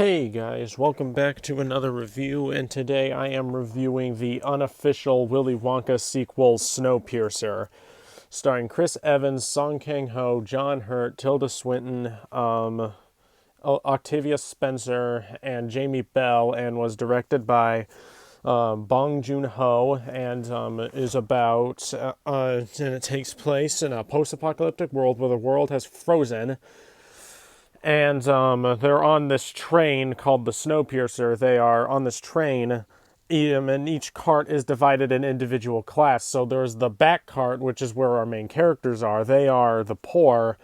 Hey guys, welcome back to another review, and today I am reviewing the unofficial Willy Wonka sequel, Snowpiercer, starring Chris Evans, Song Kang-ho, John Hurt, Tilda Swinton, Octavia Spencer, and Jamie Bell, and was directed by Bong Joon-ho, and is about, and it takes place in a post-apocalyptic world where the world has frozen. And they're on this train called the Snowpiercer. They are on this train, and each cart is divided in individual class. So there's the back cart, which is where our main characters are. They are the poor,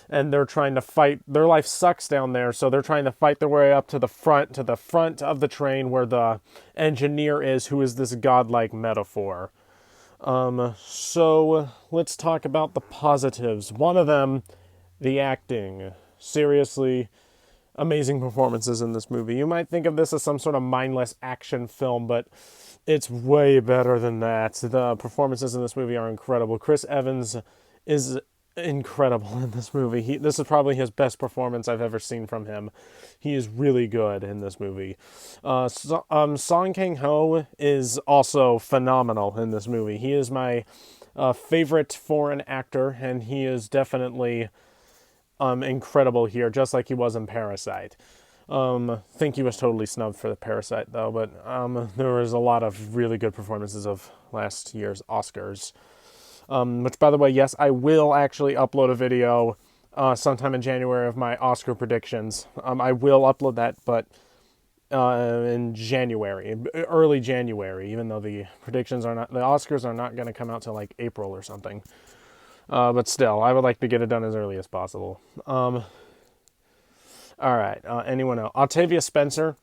and they're trying to fight. Their life sucks down there, so they're trying to fight their way up to the front of the train where the engineer is, who is this godlike metaphor. So let's talk about the positives. One of them, the acting. Seriously, amazing performances in this movie. You might think of this as some sort of mindless action film, but it's way better than that. The performances in this movie are incredible. Chris Evans is incredible in this movie. This is probably his best performance I've ever seen from him. He is really good in this movie. Song Kang-ho is also phenomenal in this movie. He is my favorite foreign actor, and he is definitely incredible here, just like he was in Parasite. Think he was totally snubbed for the Parasite though, but there was a lot of really good performances of last year's Oscars. Which, by the way, yes, I will actually upload a video sometime in January of my Oscar predictions. I will upload that, but in January, early January, even though the Oscars are not going to come out till like April or something. But still, I would like to get it done as early as possible. All right, anyone else? Octavia Spencer,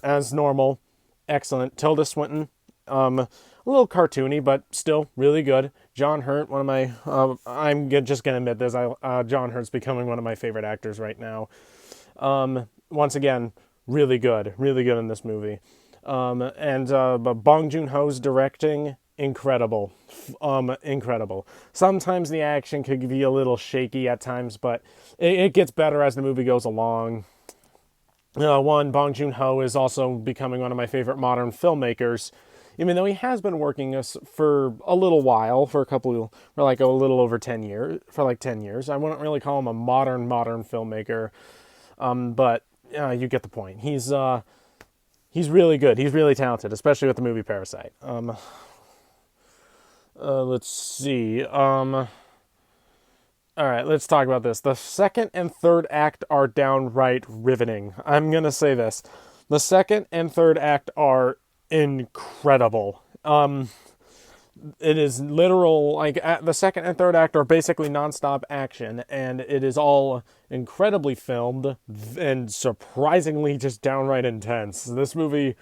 as normal, excellent. Tilda Swinton, a little cartoony, but still really good. John Hurt, one of my, just going to admit this, John Hurt's becoming one of my favorite actors right now. Once again, really good in this movie. But Bong Joon-ho's directing, incredible. Incredible. Sometimes the action could be a little shaky at times, but it gets better as the movie goes along. Bong Joon-ho is also becoming one of my favorite modern filmmakers, even though he has been working for a little while, for like a little over 10 years, for like 10 years. I wouldn't really call him a modern filmmaker, but you get the point. He's really good. He's really talented, especially with the movie Parasite. Let's see. All right, let's talk about this. The second and third act are downright riveting. I'm going to say this. The second and third act are incredible. It is literal, like, the second and third act are basically nonstop action, and it is all incredibly filmed and surprisingly just downright intense. This movie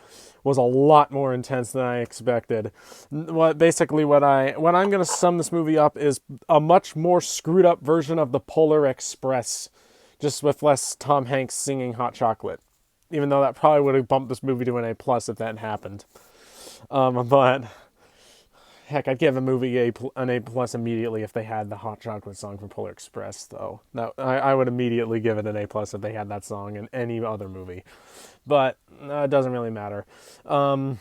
was a lot more intense than I expected. What I'm going to sum this movie up is a much more screwed up version of the Polar Express, just with less Tom Hanks singing Hot Chocolate. Even though that probably would have bumped this movie to an A+ if that happened. But heck, I'd give a movie an A+ immediately if they had the Hot Chocolate song from Polar Express, though. No, I would immediately give it an A+ if they had that song in any other movie. But it doesn't really matter. All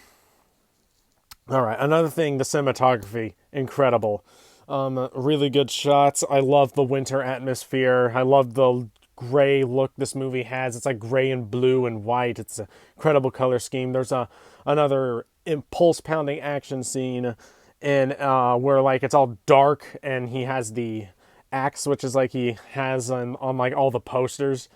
right, another thing, the cinematography, incredible. Really good shots. I love the winter atmosphere. I love the gray look this movie has. It's like gray and blue and white. It's an incredible color scheme. There's another impulse-pounding action scene where like it's all dark and he has the axe, which is like he has on like all the posters.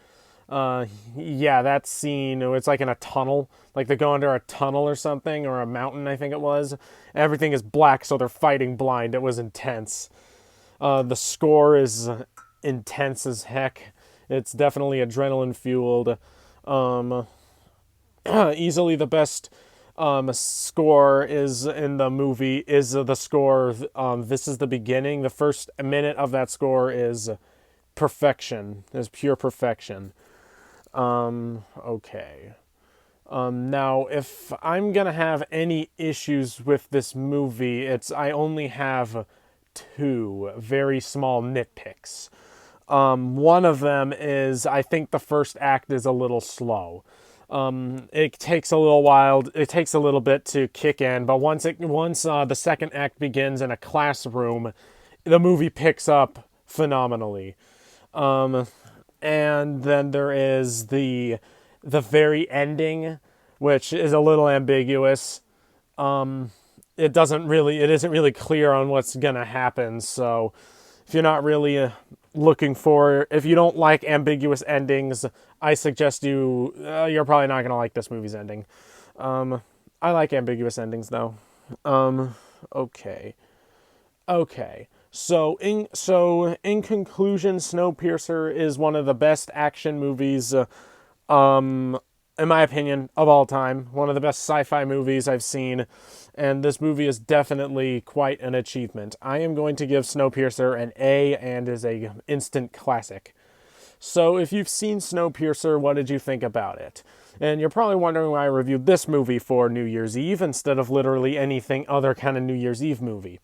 That scene, it's like in a tunnel, like they go under a tunnel or something, or a mountain, I think it was. Everything is black, so they're fighting blind. It was intense. The score is intense as heck. It's definitely adrenaline fueled. Easily the best score is in the movie is the score. This is the beginning. The first minute of that score is perfection. Is pure perfection. Okay. Now, if I'm gonna have any issues with this movie, I only have two very small nitpicks. One of them is I think the first act is a little slow. It takes a little while. It takes a little bit to kick in, but once the second act begins in a classroom, the movie picks up phenomenally. Um, and then there is the very ending, which is a little ambiguous. It isn't really clear on what's gonna happen. So if you're not really if you don't like ambiguous endings, I suggest you're probably not gonna like this movie's ending. I like ambiguous endings though. Um, okay, okay. So in conclusion, Snowpiercer is one of the best action movies, um, in my opinion, of all time. One of the best sci-fi movies I've seen, and this movie is definitely quite an achievement. I am going to give Snowpiercer an A and is a instant classic. So if you've seen Snowpiercer, what did you think about it? And you're probably wondering why I reviewed this movie for New Year's Eve instead of literally anything other kind of New Year's Eve movie.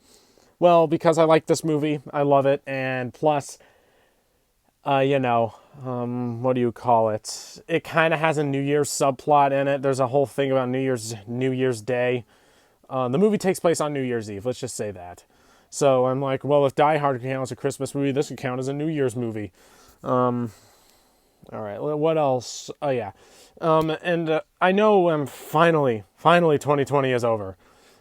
Well, because I like this movie, I love it, and plus, what do you call it? It kind of has a New Year's subplot in it. There's a whole thing about New Year's Day. The movie takes place on New Year's Eve. Let's just say that. So I'm like, well, if Die Hard counts as a Christmas movie, this could count as a New Year's movie. All right, what else? Oh yeah, and I know finally 2020 is over.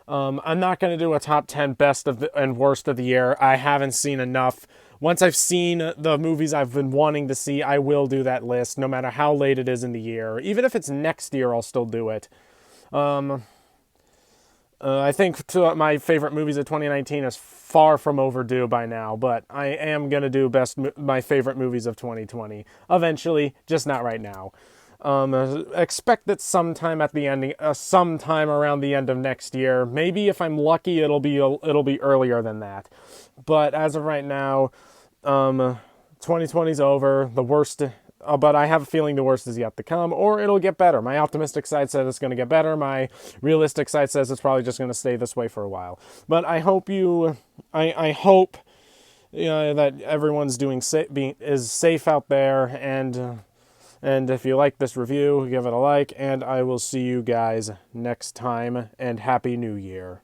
I'm not going to do a top 10 best and worst of the year. I haven't seen enough. Once I've seen the movies I've been wanting to see, I will do that list, no matter how late it is in the year. Even if it's next year, I'll still do it. I think my favorite movies of 2019 is far from overdue by now, but I am going to do my favorite movies of 2020 eventually, just not right now. Expect that sometime at the ending, sometime around the end of next year. Maybe if I'm lucky, it'll be earlier than that. But as of right now, 2020's over. The worst, but I have a feeling the worst is yet to come, or it'll get better. My optimistic side says it's going to get better. My realistic side says it's probably just going to stay this way for a while. But I hope I hope that everyone's is safe out there, and if you like this review, give it a like, and I will see you guys next time, and Happy New Year.